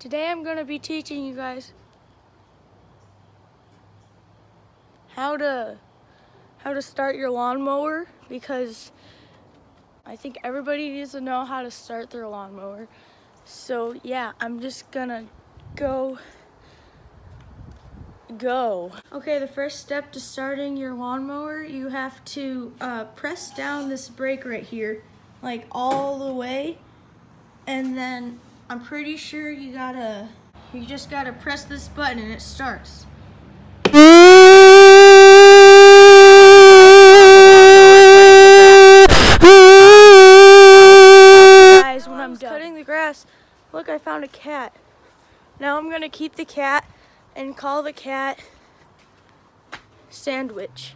Today I'm going to be teaching you guys how to start your lawnmower, because I think everybody needs to know how to start their lawnmower. So yeah, I'm just gonna go. Okay, the first step to starting your lawnmower, you have to press down this brake right here, like all the way, and then I'm pretty sure you just gotta press this button and it starts. Guys, when I'm cutting the grass, look, I found a cat. Now I'm gonna keep the cat and call the cat Sandwich.